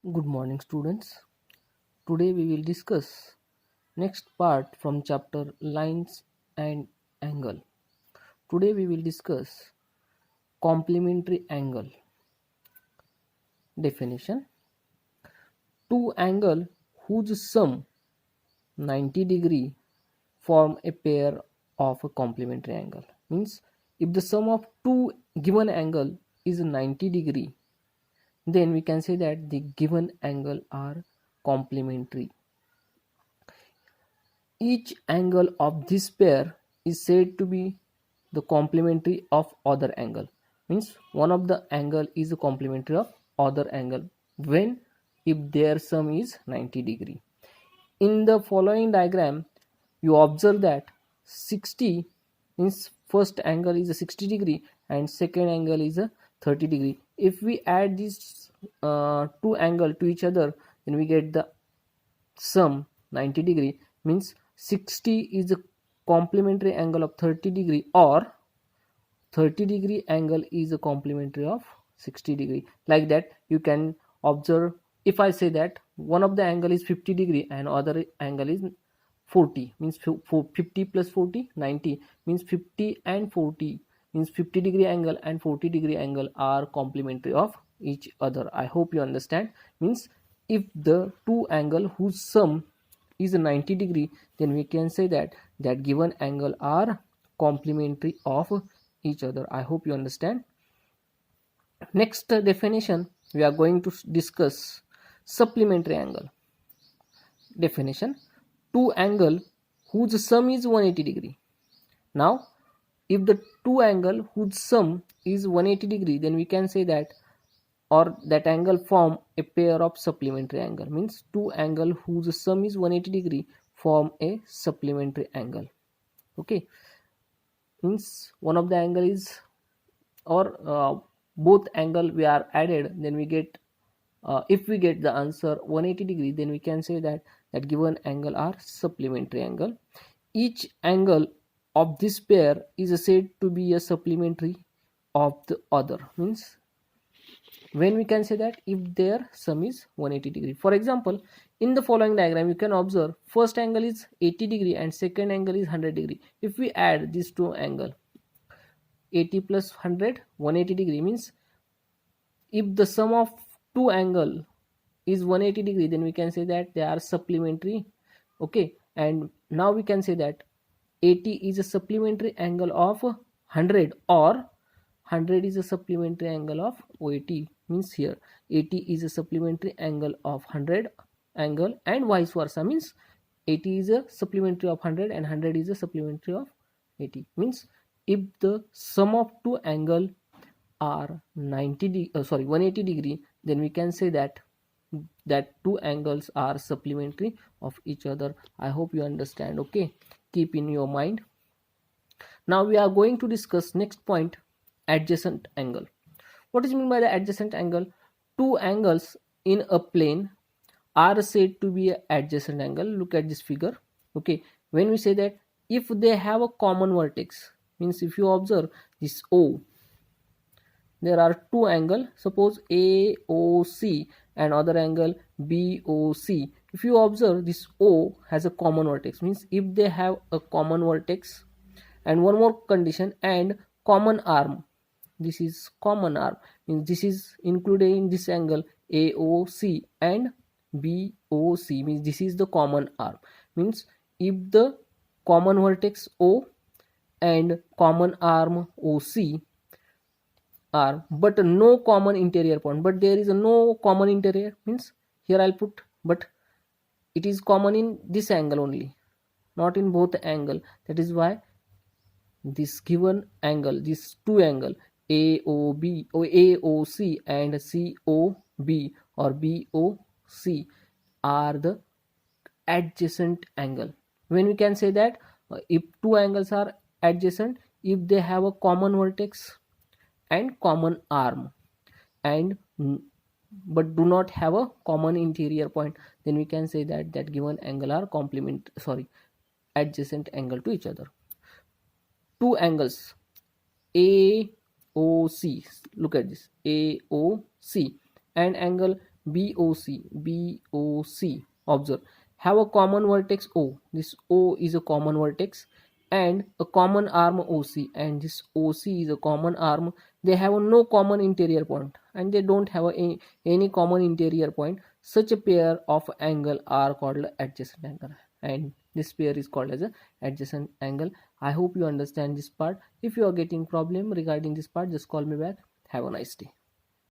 Good morning, students. Today we will discuss next part from chapter Lines and Angle. Today we will discuss complementary angle. Definition: two angle whose sum 90 degree form a pair of a complementary angle. Means if the sum of two given angle is 90 degree, then we can say that the given angle are complementary. Each angle of this pair is said to be the complementary of other angle. Means one of the angle is a complementary of other angle when if their sum is 90 degree. In the following diagram, you observe that 60 means first angle is a 60 degree and second angle is a 30 degree. If we add these two angle to each other, then we get the sum 90 degree. Means 60 is a complementary angle of 30 degree, or 30 degree angle is a complementary of 60 degree. Like that you can observe, if I say that one of the angle is 50 degree and other angle is 40, means 50 plus 40 90, means 50 and 40, means 50 degree angle and 40 degree angle are complementary of each other. I hope you understand. Means if the two angle whose sum is 90 degree, then we can say that that given angle are complementary of each other. I hope you understand. Next definition, we are going to discuss supplementary angle. Definition: two angle whose sum is 180 degree. Now if the two angle whose sum is 180 degree, then we can say that, or that angle form a pair of supplementary angle. Means two angle whose sum is 180 degree form a supplementary angle. Okay, means one of the angle is, or both angle we are added, then we get, if we get the answer 180 degree, then we can say that that given angle are supplementary angle. Each angle of this pair is said to be a supplementary of the other. Means when we can say that if their sum is 180 degree. For example, in the following diagram you can observe first angle is 80 degree and second angle is 100 degree. If we add these two angle, 80 plus 100 180 degree, means if the sum of two angle is 180 degree, then we can say that they are supplementary. Okay, and now we can say that 80 is a supplementary angle of 100, or 100 is a supplementary angle of 80. Means here 80 is a supplementary angle of 100 angle, and vice versa. Means 80 is a supplementary of 100 and 100 is a supplementary of 80. Means if the sum of two angle are 180 degree, then we can say that that two angles are supplementary of each other. I hope you understand. Okay, keep in your mind. Now we are going to discuss next point, adjacent angle. What is meant by the adjacent angle? Two angles in a plane are said to be an adjacent angle. Look at this figure. Okay, when we say that if they have a common vertex, means if you observe this O, there are two angle, suppose AOC and other angle BOC. If you observe this O has a common vertex, means if they have a common vertex, and one more condition, and common arm, this is common arm, means this is included in this angle AOC and BOC, means this is the common arm. Means if the common vertex O and common arm OC are, but no common interior point, but there is a no common interior, means here I'll put, but it is common in this angle only, not in both angle. That is why this given angle, this two angle AOB or AOC and COB or BOC are the adjacent angle. When we can say that if two angles are adjacent, if they have a common vertex and common arm, and but do not have a common interior point, then we can say that that given angle are adjacent angle to each other. Two angles AOC, look at this AOC, and angle BOC, observe, have a common vertex O. This O is a common vertex and a common arm OC, and this OC is a common arm. They have no common interior point and they don't have any common interior point. Such a pair of angle are called adjacent angle, and this pair is called as a adjacent angle. I hope you understand this part. If you are getting problem regarding this part, just call me back. Have a nice day.